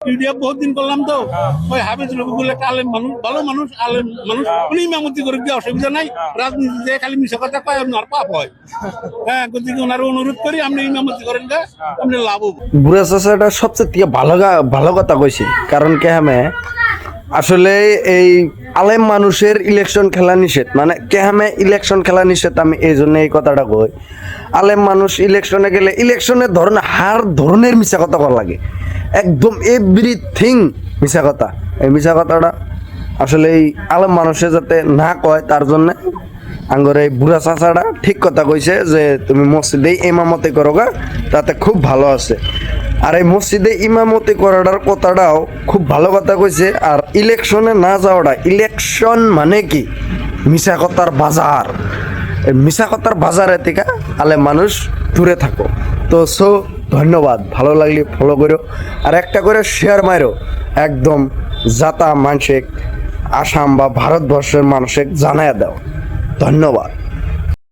Video বহুত দিন করলাম তো ওই হাফিজ রফিকুল একটা আলেম মানুষ, ভালো মানুষ, আলেম মানুষ, উনি ইমামতি করে দিয়ে অসুবিধা নাই। রাজনীতিতে খালি মিশা কথা কয় আপনার পাপ হয়। হ্যাঁ, গতিকে ওনার অনুরোধ করি আপনি ইমামতি করেন গা, আপনি লাভ হবো। বুড়া চাচাটা সবচেয়ে ভালো কথা কইছে, কারণ কে হামে আসলে এই আলেম মানুষের ইলেকশন খেলা নিষেধ, মানে কে হামে ইলেকশন খেলা নিষেধ। আমি এই জন্য এই কথাটা কই, আলেম মানুষ ইলেকশনে গেলে ইলেকশনের ধরনের হার ধরনের মিশা কথা করা লাগে, একদম এভরিথিং মিশা কথা। এই মিশা কথাটা আসলে এই আলেম মানুষে যাতে না কয় তার জন্য আঙ্গর এই বুড়া চাচাটা ঠিক কথা কইছে যে তুমি মসজিদে ইমামতি করো গা, তাতে খুব ভালো আছে। আর এই মসজিদে ইমামতি করাটার কথাটাও খুব ভালো কথা কইছে। আর ইলেকশনে না যাওয়াটা, ইলেকশন মানে কি মিশা কথার বাজার, এই মিশা কথার বাজারে থেকে আলেম মানুষ দূরে থাকো। তো ধন্যবাদ, ভালো লাগলে ফলো করো আর একটা করে শেয়ার মারো, একদম যাতা মানসিক আসাম বা ভারতবর্ষের মানুষকে জানায় দাও। ধন্যবাদ।